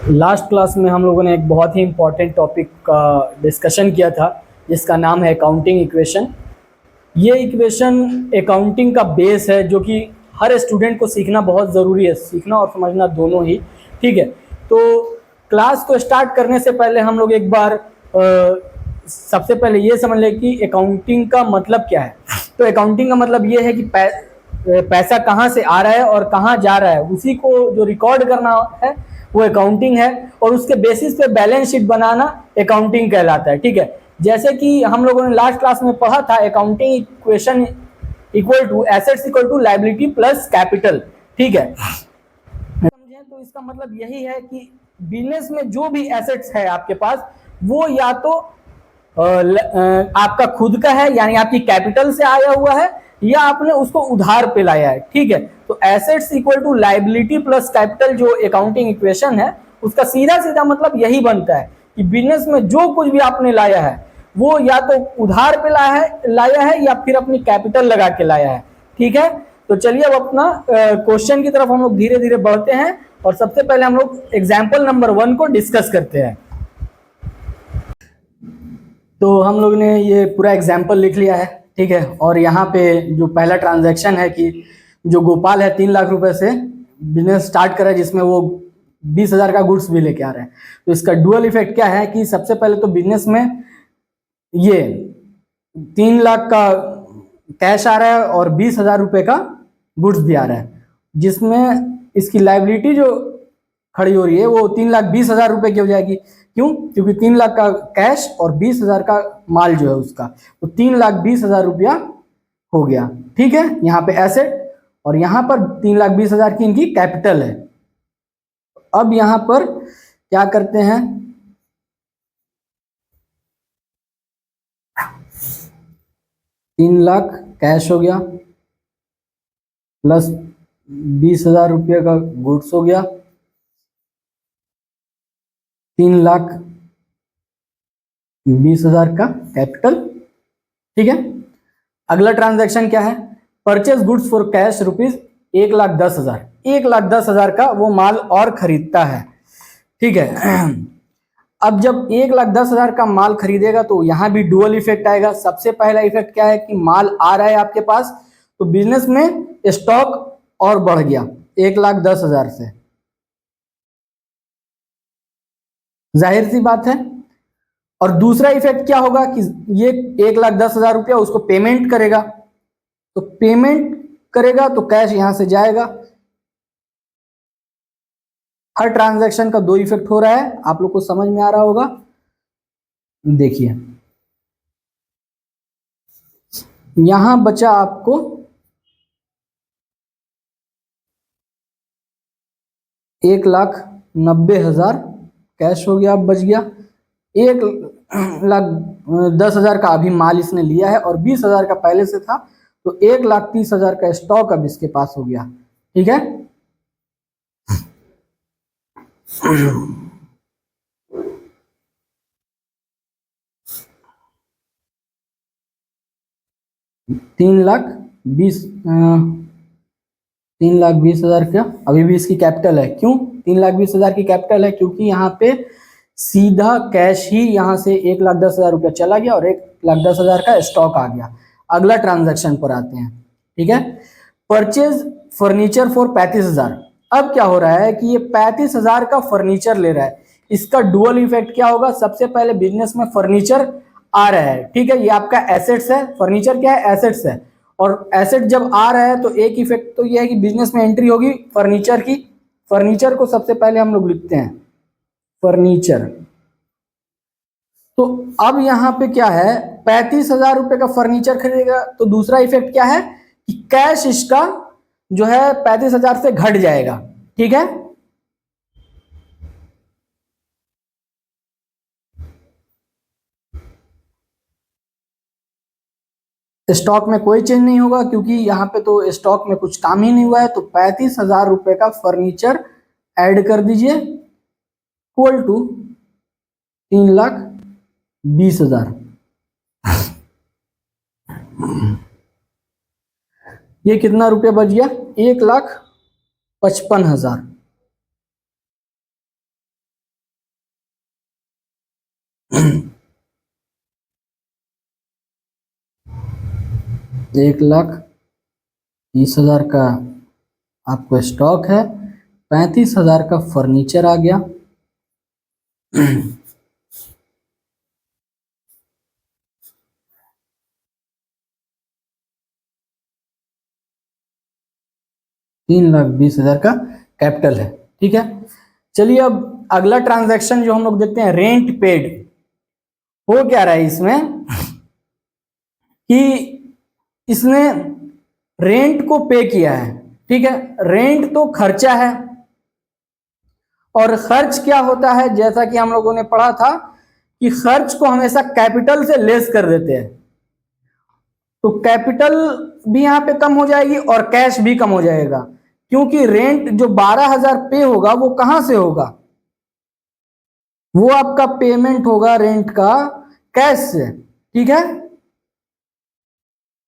Last class में हम लोगों ने एक बहुत ही इम्पोर्टेंट टॉपिक का डिस्कशन किया था जिसका नाम है अकाउंटिंग इक्वेशन। ये इक्वेशन अकाउंटिंग का बेस है जो कि हर स्टूडेंट को सीखना बहुत ज़रूरी है, सीखना और समझना दोनों ही। ठीक है, तो क्लास को स्टार्ट करने से पहले हम लोग एक बार सबसे पहले ये समझ लें कि अकाउंटिंग का मतलब क्या है। तो अकाउंटिंग का मतलब ये है कि पैसा कहाँ से आ रहा है और कहाँ जा रहा है, उसी को जो रिकॉर्ड करना है वो अकाउंटिंग है, और उसके बेसिस पे बैलेंस शीट बनाना अकाउंटिंग कहलाता है। ठीक है, जैसे कि हम लोगों ने लास्ट क्लास में पढ़ा था, accounting equation equal to assets equal to liability plus capital. ठीक है, समझें तो इसका मतलब यही है कि बिजनेस में जो भी एसेट्स है आपके पास, वो या तो आपका खुद का है यानी आपकी कैपिटल से आया हुआ है, या आपने उसको उधार पे लाया है। ठीक है, तो assets equal to liability plus capital जो अकाउंटिंग इक्वेशन है, उसका सीधा सीधा मतलब यही बनता है कि बिजनेस में जो कुछ भी आपने लाया है वो या तो उधार पे लाया है या फिर अपनी कैपिटल लगा के लाया है। ठीक है, तो चलिए अब अपना क्वेश्चन की तरफ हम लोग धीरे धीरे बढ़ते हैं, और सबसे पहले हम लोग एग्जाम्पल नंबर 1 को डिस्कस करते हैं। तो हम लोग ने ये पूरा एग्जाम्पल लिख लिया है। ठीक है, और यहाँ पे जो पहला ट्रांजैक्शन है कि जो गोपाल है 3 लाख रुपए से बिजनेस स्टार्ट करा, जिसमें वो 20,000 का गुड्स भी लेके आ रहे हैं। तो इसका डुअल इफेक्ट क्या है कि सबसे पहले तो बिजनेस में ये 3 लाख का कैश आ रहा है और 20,000 रुपये का गुड्स भी आ रहा है, जिसमें इसकी लाइबिलिटी जो खड़ी हो रही है वो 3,20,000 रुपये की हो जाएगी। क्यों? क्योंकि 3 लाख का कैश और 20,000 का माल जो है उसका, तो 3,20,000 रुपया हो गया। ठीक है, यहाँ पे एसेट, और यहाँ पर 3,20,000 की इनकी कैपिटल है। अब यहाँ पर क्या करते हैं, 3 लाख कैश हो गया प्लस 20,000 रुपये का गुड्स हो गया, 3,20,000 का कैपिटल। ठीक है, अगला ट्रांजैक्शन क्या है, purchase goods for cash rupees 1,10,000। 1,10,000 का वो माल और खरीदता है। ठीक है, अब जब 1,10,000 का माल खरीदेगा तो यहां भी डुअल इफेक्ट आएगा। सबसे पहला इफेक्ट क्या है कि माल आ रहा है आपके पास, तो बिजनेस में स्टॉक और बढ़ गया 1,10,000 से, जाहिर सी बात है। और दूसरा इफेक्ट क्या होगा कि ये 1,10,000 रुपया उसको पेमेंट करेगा, तो पेमेंट करेगा तो कैश यहां से जाएगा। हर ट्रांजैक्शन का 2 इफेक्ट हो रहा है, आप लोग को समझ में आ रहा होगा। देखिए यहां बचा आपको 1,90,000 कैश हो गया, अब बच गया 1,10,000 का अभी माल इसने लिया है, और 20,000 का पहले से था, तो 1,30,000 का स्टॉक अब इसके पास हो गया। ठीक है, 3,20,000 का अभी भी इसकी कैपिटल है। क्यों 3,20,000 की कैपिटल है? क्योंकि यहाँ पे सीधा कैश ही यहाँ से 1,10,000 रुपया चला गया और 1,10,000 का स्टॉक आ गया। अगला ट्रांजैक्शन पर आते हैं। ठीक है, परचेज फर्नीचर फॉर 35,000। अब क्या हो रहा है कि ये 35,000 का फर्नीचर ले रहा है। इसका डुअल इफेक्ट क्या होगा, सबसे पहले बिजनेस में फर्नीचर आ रहा है। ठीक है, ये आपका एसेट्स है, फर्नीचर क्या है, एसेट्स है। और एसेट जब आ रहा है तो एक इफेक्ट तो ये है कि बिजनेस में एंट्री होगी फर्नीचर की। फर्नीचर को सबसे पहले हम लोग लिखते हैं फर्नीचर। तो अब यहाँ पे क्या है, 35,000 रुपये का फर्नीचर खरीदेगा, तो दूसरा इफेक्ट क्या है कि कैश इसका जो है 35,000 से घट जाएगा। ठीक है, स्टॉक में कोई चेंज नहीं होगा क्योंकि यहाँ पे तो स्टॉक में कुछ काम ही नहीं हुआ है। तो 35,000 रुपये का फर्नीचर ऐड कर दीजिए, इक्वल टू 3,20,000। ये कितना रुपया बच गया, 1,55,000। 1,30,000 का आपको स्टॉक है, 35,000 का फर्नीचर आ गया। 3,20,000 का कैपिटल है। ठीक है, चलिए अब अगला ट्रांजैक्शन जो हम लोग देखते हैं, रेंट पेड। हो क्या रहा है इसमें कि इसने रेंट को पे किया है। ठीक है, रेंट तो खर्चा है, और खर्च क्या होता है, जैसा कि हम लोगों ने पढ़ा था कि खर्च को हमेशा कैपिटल से लेस कर देते हैं। तो कैपिटल भी यहां पे कम हो जाएगी और कैश भी कम हो जाएगा, क्योंकि रेंट जो 12,000 पे होगा वो कहां से होगा, वो आपका पेमेंट होगा रेंट का कैश से। ठीक है,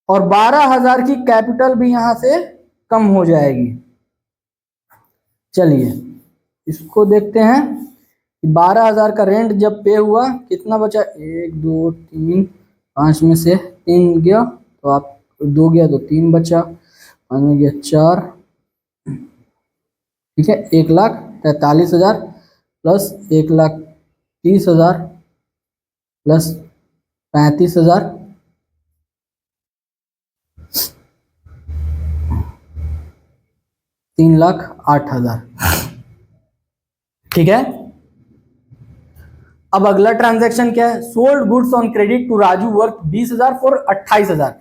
और 12,000 की कैपिटल भी यहां से कम हो जाएगी। चलिए इसको देखते हैं कि 12,000 का रेंट जब पे हुआ कितना बचा, 1 2 3, 5 में से 3 गया तो आप 2 गया तो 3 बचा, 5 में गया 4। ठीक है, 1,43,000 प्लस 1,30,000 प्लस 35,000, 3,08,000। ठीक है, अब अगला ट्रांजैक्शन क्या है, sold goods on credit to Raju worth 20,000 for 28,000।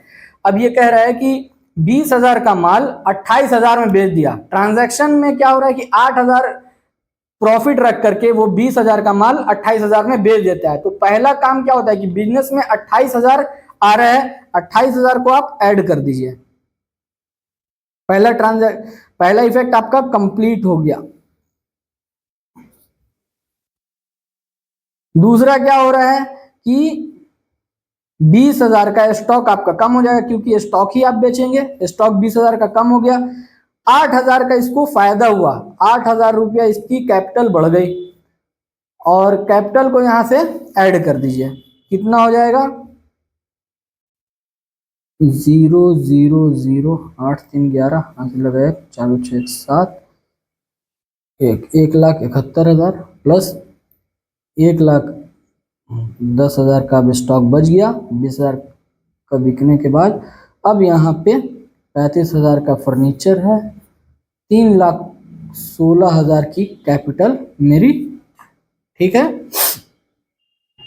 अब ये कह रहा है कि 20,000 का माल 28,000 में बेच दिया। ट्रांजैक्शन में क्या हो रहा है कि 8,000 प्रॉफिट रख करके वो 20,000 का माल 28,000 में बेच देता है। तो पहला काम क्या होता है कि बिजनेस में 28,000 आ रहा है, 28,000 को आप ऐड कर दीजिए। पहला इफेक्ट आपका कंप्लीट हो गया। दूसरा क्या हो रहा है कि 20,000 का स्टॉक आपका कम हो जाएगा, क्योंकि स्टॉक ही आप बेचेंगे। स्टॉक 20,000 का कम हो गया, 8,000 का इसको फायदा हुआ, 8,000 रुपया इसकी कैपिटल बढ़ गई, और कैपिटल को यहां से ऐड कर दीजिए। कितना हो जाएगा, 0,0,0, 8 3 11, 5 लगाए 4 6 7, 1,71,000 प्लस 1,10,000 का अब स्टॉक बच गया 20,000 का बिकने के बाद। अब यहाँ पे 35,000 का फर्नीचर है, 3,16,000 की कैपिटल मेरी। ठीक है,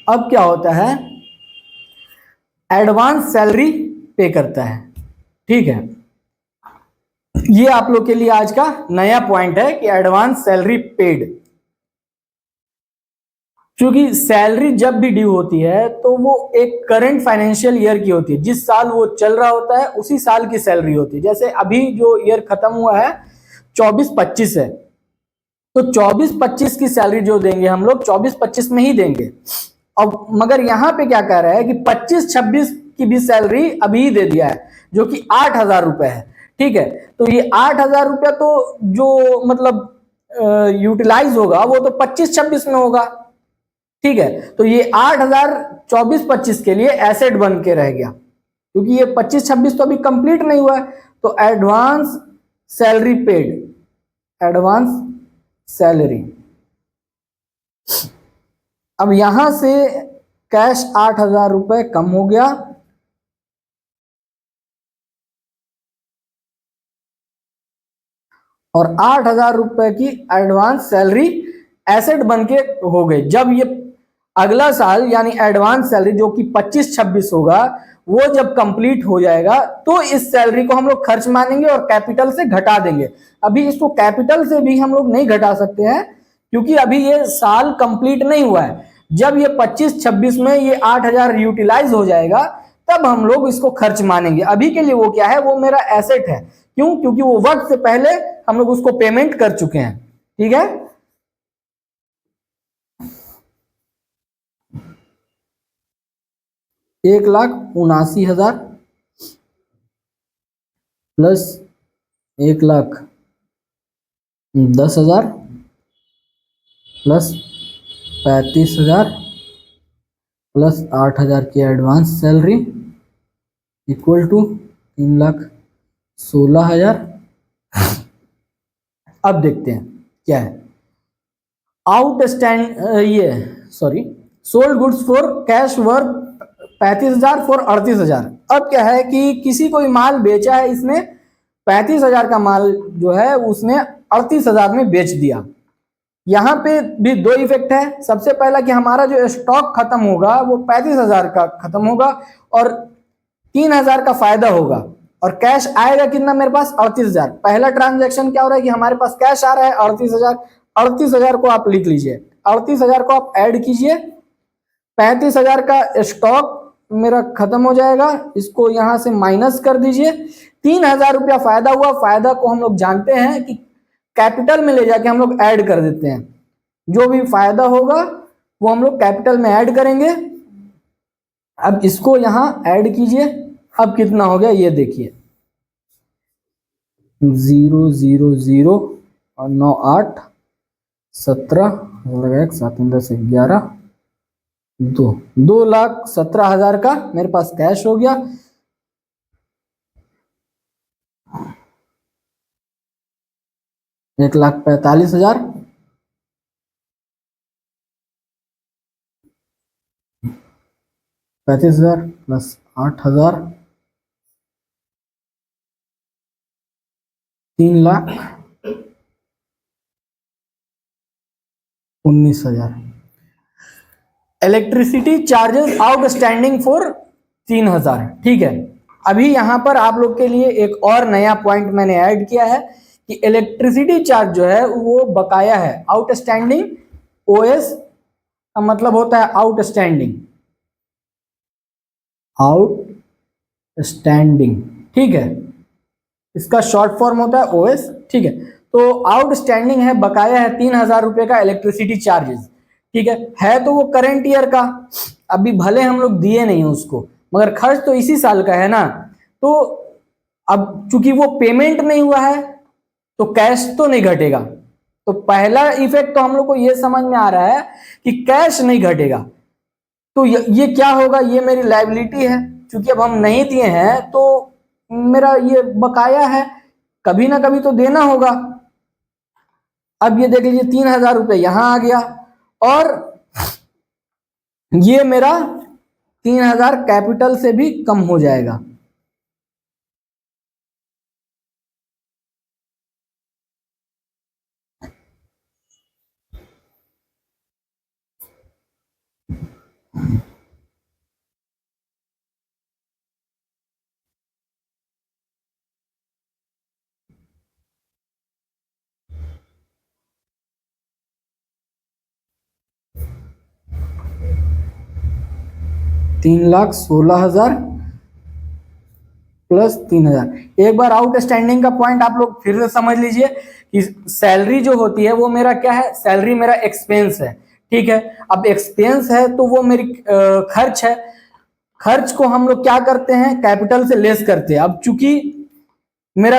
अब क्या होता है, एडवांस सैलरी पे करता है। ठीक है, ये आप लोग के लिए आज का नया पॉइंट है कि एडवांस सैलरी पेड। क्योंकि सैलरी जब भी ड्यू होती है तो वो एक करंट फाइनेंशियल ईयर की होती है, जिस साल वो चल रहा होता है उसी साल की सैलरी होती है। जैसे अभी जो ईयर खत्म हुआ है 24-25 है, तो 24-25 की सैलरी जो देंगे हम लोग 24-25 में ही देंगे। अब मगर यहाँ पे क्या कह रहा है कि 25-26 की भी सैलरी अभी ही दे दिया है, जो कि 8,000 रुपए है। ठीक है, तो ये 8,000 रुपया तो जो मतलब यूटिलाइज होगा वो तो 25-26 में होगा। ठीक है, तो ये 8,000 24-25 के लिए एसेट बन के रह गया, क्योंकि ये 25-26 तो अभी कंप्लीट नहीं हुआ है। तो advance salary paid, advance salary. अब यहां से कैश 8,000 रुपए कम हो गया, और 8,000 रुपए की एडवांस सैलरी एसेट बन के हो गई। जब ये अगला साल यानी एडवांस सैलरी जो कि 25-26 होगा, वो जब कंप्लीट हो जाएगा तो इस सैलरी को हम लोग खर्च मानेंगे और कैपिटल से घटा देंगे। अभी इसको कैपिटल से भी हम लोग नहीं घटा सकते हैं, क्योंकि अभी ये साल कंप्लीट नहीं हुआ है। जब ये 25-26 में ये 8,000 यूटिलाइज हो जाएगा तब हम लोग इसको खर्च मानेंगे। अभी के लिए वो क्या है, वो मेरा एसेट है। क्यों, क्योंकि वो वक्त से पहले हम लोग उसको पेमेंट कर चुके हैं। ठीक है, 1,79,000 प्लस 1,10,000 प्लस 35,000 प्लस 8,000 की एडवांस सैलरी इक्वल टू 3,16,000। अब देखते हैं क्या है। Sold goods for cash worth 35,000 for 38,000। अब क्या है कि किसी कोई माल बेचा है इसने 35,000 का माल जो है उसने 38,000 में बेच दिया। यहाँ पे भी दो इफेक्ट है। सबसे पहला कि हमारा जो स्टॉक खत्म होगा वो 35,000 का खत्म होगा और 3,000 का फायदा होगा और कैश आएगा कितना मेरे पास 38,000। पहला ट्रांजैक्शन क्या हो रहा है कि हमारे पास कैश आ रहा है 38,000। 38,000 को आप लिख लीजिए, 38,000 को आप ऐड कीजिए, 35,000 का स्टॉक मेरा खत्म हो जाएगा, इसको यहां से माइनस कर दीजिए। 3,000 रुपया फायदा हुआ। फायदा को हम लोग जानते हैं कि कैपिटल में ले जाके हम लोग ऐड कर देते हैं। जो भी फायदा होगा वो हम लोग कैपिटल में ऐड करेंगे। अब इसको यहां ऐड कीजिए। अब कितना हो गया ये देखिए, 0,0,0 और 9, 8, 17 लगाए 7, 10, 11, 2,17,000 का मेरे पास कैश हो गया। एक 1,45,000 35,000 plus 8,000 3,19,000। Electricity charges outstanding for 3,000। ठीक है, अभी यहां पर आप लोग के लिए एक और नया पॉइंट मैंने ऐड किया है कि इलेक्ट्रिसिटी चार्ज जो है वो बकाया है। आउटस्टैंडिंग, ओएस का मतलब होता है आउटस्टैंडिंग, आउटस्टैंडिंग। ठीक है, इसका शॉर्ट फॉर्म होता है ओएस। ठीक है, तो आउटस्टैंडिंग है, बकाया है 3,000 रुपए का इलेक्ट्रिसिटी चार्जेस। ठीक है तो वो करंट ईयर का, अभी भले हम लोग दिए नहीं उसको मगर खर्च तो इसी साल का है ना। तो अब चूंकि वो पेमेंट नहीं हुआ है तो कैश तो नहीं घटेगा। तो पहला इफेक्ट तो हम लोग को ये समझ में आ रहा है कि कैश नहीं घटेगा। तो ये क्या होगा, ये मेरी लायबिलिटी है। क्योंकि अब हम नहीं दिए हैं तो मेरा ये बकाया है, कभी ना कभी तो देना होगा। अब ये देख लीजिए 3,000 रुपये यहां आ गया और ये मेरा 3,000 कैपिटल से भी कम हो जाएगा। तीन 3,16,000 प्लस 3,000। एक बार आउटस्टैंडिंग का पॉइंट आप लोग फिर से समझ लीजिए कि सैलरी जो होती है वो मेरा क्या है, सैलरी मेरा एक्सपेंस है। ठीक है, अब एक्सपेंस है तो वो मेरी खर्च है। खर्च को हम लोग क्या करते हैं, कैपिटल से लेस करते हैं। अब चूंकि मेरा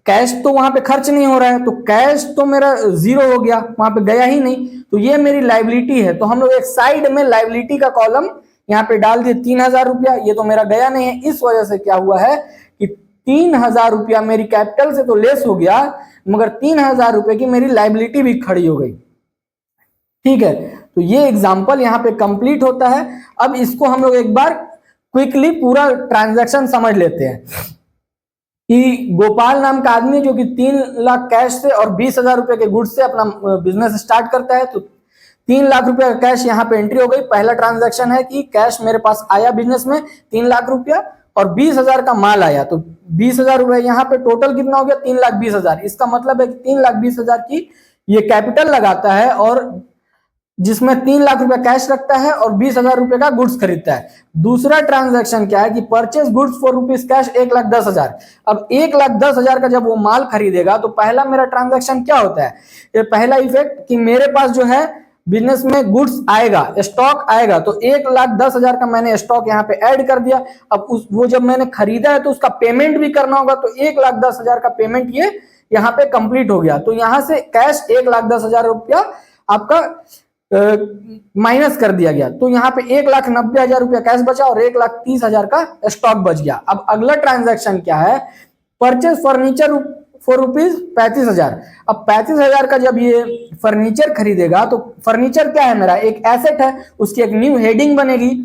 कैश तो वहां पे खर्च नहीं हो रहा है तो कैश तो मेरा जीरो हो गया, वहां पे गया ही नहीं। तो ये मेरी लाइबिलिटी है। तो हम लोग एक साइड में लाइबिलिटी का कॉलम यहाँ पे डाल दिए 3,000 रुपया। ये तो मेरा गया नहीं है, इस वजह से क्या हुआ है कि 3,000 रुपया मेरी कैपिटल से तो लेस हो गया मगर 3,000 रुपए की मेरी लाइबिलिटी भी खड़ी हो गई। ठीक है, तो ये एग्जाम्पल यहाँ पे कंप्लीट होता है। अब इसको हम लोग एक बार क्विकली पूरा ट्रांजैक्शन समझ लेते हैं कि गोपाल नाम का आदमी जो कि 3,00,000 कैश से और 20,000 रुपए के गुड्स से अपना बिजनेस स्टार्ट करता है। तो 3,00,000 रुपया का कैश यहाँ पे एंट्री हो गई। पहला ट्रांजैक्शन है कि कैश मेरे पास आया बिजनेस में 3,00,000 रुपया और 20,000 का माल आया। तो 20,000 रुपए यहाँ पे टोटल कितना हो गया 3,20,000। इसका मतलब है कि 3,20,000 की ये कैपिटल लगाता है और जिसमें 3,00,000 रुपया कैश रखता है और 20,000 रुपए का गुड्स खरीदता है। दूसरा ट्रांजैक्शन क्या है कि purchase goods for rupees cash 1,10,000। अब 1,10,000 का जब वो माल खरीदेगा तो पहला मेरा ट्रांजैक्शन क्या होता है, ये पहला इफेक्ट कि मेरे पास जो है बिजनेस में गुड्स आएगा, स्टॉक आएगा। तो 1,10,000 का मैंने स्टॉक यहाँ पे ऐड कर दिया। अब वो जब मैंने खरीदा है तो उसका पेमेंट भी करना होगा। तो 1,10,000 का पेमेंट ये यहाँ पे कंप्लीट हो गया। तो यहाँ से कैश 1,10,000 रुपया आपका माइनस कर दिया गया, तो यहाँ पे 1,90,000 रुपया कैश बचा और 1,30,000 का स्टॉक बच गया। अब अगला ट्रांजैक्शन क्या है, परचेज फर्नीचर फॉर ₹35,000। अब 35,000 का जब ये फर्नीचर खरीदेगा तो फर्नीचर क्या है, मेरा एक एसेट है, उसकी एक न्यू हेडिंग बनेगी,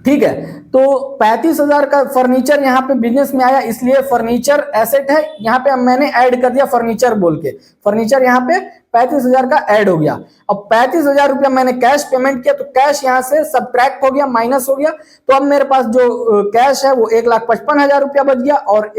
ठीक है। तो 35,000 का फर्नीचर यहाँ पे बिजनेस में आया, इसलिए फर्नीचर एसेट है। यहाँ पे अब मैंने ऐड कर दिया फर्नीचर बोल के, फर्नीचर यहाँ पे 35,000 का ऐड हो गया। अब 35,000 रुपया मैंने कैश पेमेंट किया, तो कैश यहाँ से सब्ट्रैक्ट हो गया, माइनस हो गया। तो अब मेरे पास जो कैश है वो 1,55,000 रुपया बच गया और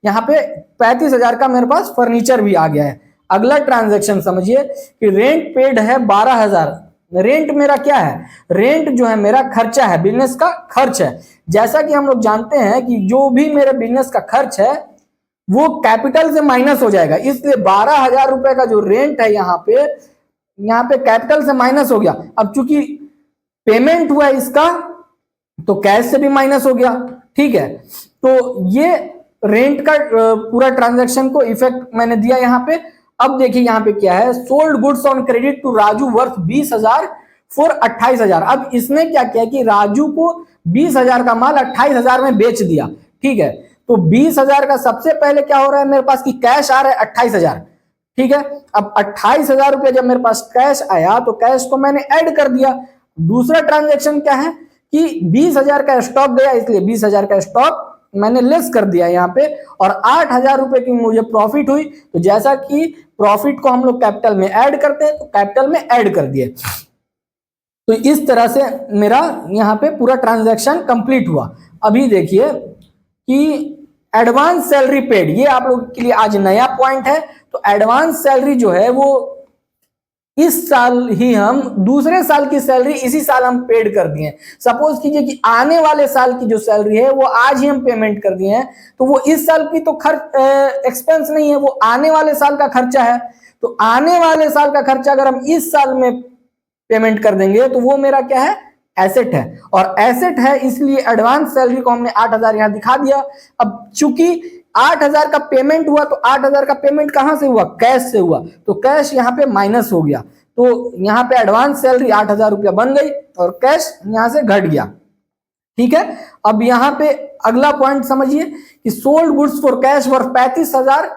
यहाँ पे 35,000 का मेरे पास फर्नीचर भी आ गया है। अगला ट्रांजेक्शन समझिए कि रेंट पेड है 12,000। रेंट मेरा क्या है, रेंट जो है मेरा खर्चा है, बिजनेस का खर्च है। जैसा कि हम लोग जानते हैं कि जो भी मेरे बिजनेस का खर्च है वो कैपिटल से माइनस हो जाएगा, इसलिए 12,000 रुपए का जो रेंट है यहाँ पे कैपिटल से माइनस हो गया। अब चूंकि पेमेंट हुआ इसका तो कैश से भी माइनस हो गया, ठीक है। तो ये रेंट का पूरा ट्रांजैक्शन को इफेक्ट मैंने दिया यहाँ पे। अब देखिए यहाँ पे क्या है, sold goods on credit to Raju worth 20,000 for 28,000। अब इसने क्या किया कि राजू को 20,000 का माल 28,000 में बेच दिया, ठीक है। तो 20,000 का सबसे पहले क्या हो रहा है मेरे पास कि कैश आ रहा है 28,000, ठीक है। अब 28,000 रुपया जब मेरे पास कैश आया तो कैश को मैंने ऐड कर दिया। दूसरा ट्रांजेक्शन क्या है कि 20,000 का स्टॉक गया, इसलिए 20,000 का स्टॉक मैंने लेस कर दिया यहाँ पे, और 8,000 रुपए की मुझे प्रॉफिट हुई। तो जैसा कि प्रॉफिट को हम लोग कैपिटल में ऐड करते हैं तो कैपिटल में ऐड कर दिए। तो इस तरह से मेरा यहाँ पे पूरा ट्रांजैक्शन कंप्लीट हुआ। अभी देखिए कि एडवांस सैलरी पेड, ये आप लोगों के लिए आज नया पॉइंट है। तो एडवांस सैलरी जो है वो इस साल ही हम दूसरे साल की सैलरी इसी साल हम पेड कर दिए। सपोज कीजिए कि आने वाले साल की जो सैलरी है वो आज ही हम पेमेंट कर दिए हैं, तो वो इस साल की तो खर्च एक्सपेंस नहीं है, वो आने वाले साल का खर्चा है। तो आने वाले साल का खर्चा अगर हम इस साल में पेमेंट कर देंगे तो वो मेरा क्या है, एसेट है। और एसेट है इसलिए एडवांस सैलरी को हमने 8,000 यहां दिखा दिया। अब चूंकि 8,000 का पेमेंट हुआ तो 8,000 का पेमेंट कहां से हुआ, कैश से हुआ, तो कैश यहाँ पे माइनस हो गया। तो यहाँ पे एडवांस सैलरी 8,000 रुपया बन गई और कैश यहां से घट गया, ठीक है। अब यहाँ पे अगला पॉइंट समझिए कि sold goods for cash worth 35,000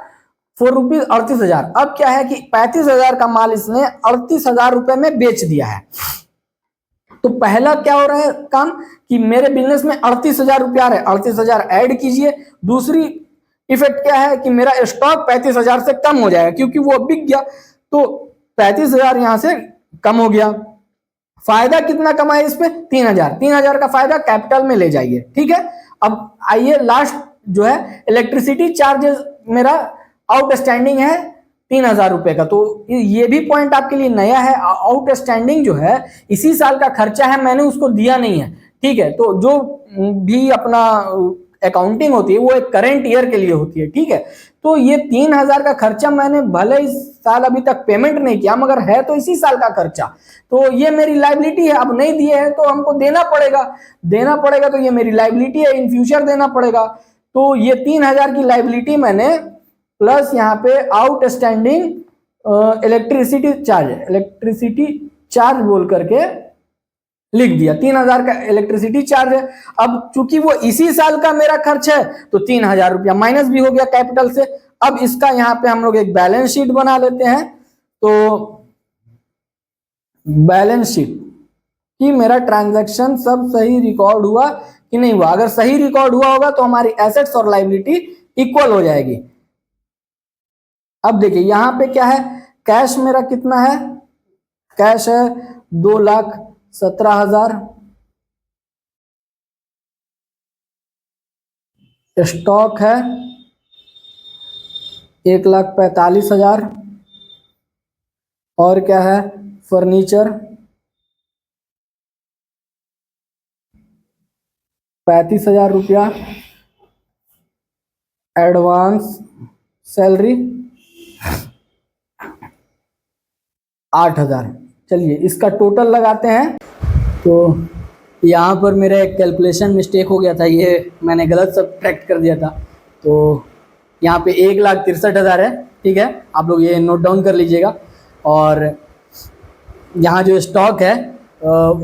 for ₹38,000। अब क्या है कि 35,000 का माल इसने 38,000 रुपए में बेच दिया है। तो पहला क्या हो रहा है काम कि मेरे बिजनेस में 38,000 रुपया आ रहा है, 38,000 ऐड कीजिए। दूसरी इफेक्ट क्या है कि मेरा स्टॉक 35,000 से कम हो जाएगा क्योंकि वो बिक गया, तो 35,000 यहां से कम हो गया। फायदा कितना कमाए इस पे, 3,000 का फायदा कैपिटल में ले जाइए, ठीक है। अब आइए लास्ट जो है इलेक्ट्रिसिटी चार्जेस मेरा आउटस्टैंडिंग है 3,000 रुपए का। तो ये भी पॉइंट आपके लिए नया है। आउटस्टैंडिंग जो है इसी साल का खर्चा है, मैंने उसको दिया नहीं है, ठीक है। तो जो भी अपना अकाउंटिंग होती है वो एक करंट ईयर के लिए होती है, ठीक है। तो ये 3,000 का खर्चा मैंने भले इस साल अभी तक पेमेंट नहीं किया मगर है तो इसी साल का खर्चा, तो ये मेरी लायबिलिटी है। अब नहीं दिए हैं तो हमको देना पड़ेगा, तो ये मेरी लायबिलिटी है, इन फ्यूचर देना पड़ेगा। तो ये 3,000 की लायबिलिटी मैंने प्लस यहाँ पे आउटस्टैंडिंग इलेक्ट्रिसिटी चार्ज बोल करके लिख दिया। 3,000 का इलेक्ट्रिसिटी चार्ज है। अब चूंकि वो इसी साल का मेरा खर्च है तो 3,000 रुपया माइनस भी हो गया कैपिटल से। अब इसका यहाँ पे हम लोग एक बैलेंस शीट बना लेते हैं। तो बैलेंस शीट कि मेरा ट्रांजैक्शन सब सही रिकॉर्ड हुआ कि नहीं हुआ। अगर सही रिकॉर्ड हुआ होगा तो हमारी एसेट्स और लायबिलिटी इक्वल हो जाएगी। अब देखिए यहाँ पे क्या है, कैश मेरा कितना है, कैश है 2,17,000, स्टॉक है 1,45,000, और क्या है फर्नीचर 35,000 रुपया, एडवांस सैलरी 8,000। चलिए इसका टोटल लगाते हैं। तो यहाँ पर मेरा एक कैलकुलेशन मिस्टेक हो गया था, ये मैंने गलत सब्ट्रैक्ट कर दिया था। तो यहाँ पे 1,63,000 है, ठीक है। आप लोग ये नोट डाउन कर लीजिएगा। और यहाँ जो स्टॉक है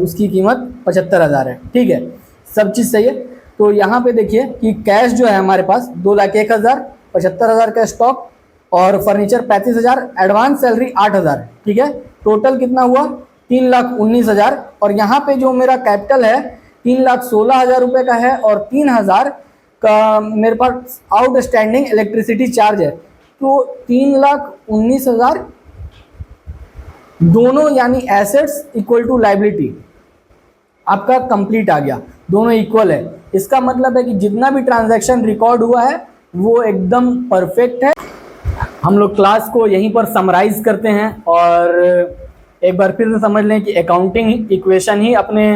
उसकी कीमत 75,000 है, ठीक है, सब चीज़ सही है। तो यहाँ पे देखिए कि कैश जो है हमारे पास 2,01,000, 75,000 का स्टॉक और फर्नीचर 35,000, एडवांस सैलरी 8,000 है, ठीक है। टोटल कितना हुआ 3,19,000। और यहाँ पे जो मेरा कैपिटल है 3,16,000 रुपये का है और 3,000 का मेरे पास आउटस्टैंडिंग इलेक्ट्रिसिटी चार्ज है। तो 3,19,000 दोनों यानी एसेट्स इक्वल टू लाइबिलिटी आपका कंप्लीट आ गया, दोनों इक्वल है। इसका मतलब है कि जितना भी ट्रांजैक्शन रिकॉर्ड हुआ है वो एकदम परफेक्ट है। हम लोग क्लास को यहीं पर समराइज करते हैं और एक बार फिर से समझ लें कि अकाउंटिंग इक्वेशन ही अपने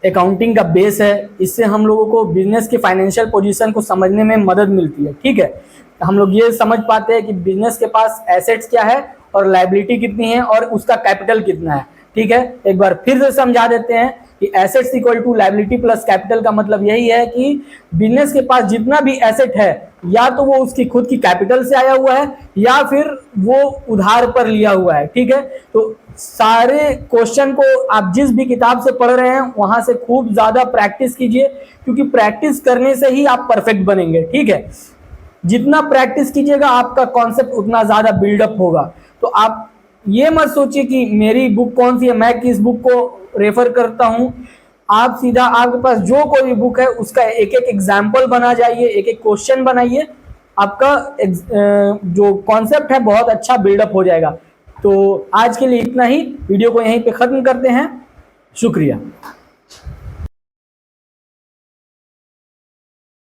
अकाउंटिंग का बेस है। इससे हम लोगों को बिजनेस की फाइनेंशियल पोजीशन को समझने में मदद मिलती है, ठीक है। हम लोग ये समझ पाते हैं कि बिजनेस के पास एसेट्स क्या है और लायबिलिटी कितनी है और उसका कैपिटल कितना है, ठीक है। एक बार फिर से समझा देते हैं कि assets equal to liability plus capital का मतलब यही है कि बिजनेस के पास जितना भी एसेट है या तो वो उसकी खुद की कैपिटल से आया हुआ है या फिर वो उधार पर लिया हुआ है, ठीक है। तो सारे क्वेश्चन को आप जिस भी किताब से पढ़ रहे हैं वहां से खूब ज्यादा प्रैक्टिस कीजिए, क्योंकि प्रैक्टिस करने से ही आप परफेक्ट बनेंगे, ठीक है। जितना प्रैक्टिस कीजिएगा आपका कॉन्सेप्ट उतना ज्यादा बिल्डअप होगा। तो आप ये मत सोचिए कि मेरी बुक कौन सी है, मैं किस बुक को रेफर करता हूं। आप सीधा आपके पास जो कोई भी बुक है उसका एक एक एग्जाम्पल बना जाइए, एक एक क्वेश्चन बनाइए, आपका जो कॉन्सेप्ट है बहुत अच्छा बिल्डअप हो जाएगा। तो आज के लिए इतना ही, वीडियो को यहीं पे खत्म करते हैं। शुक्रिया।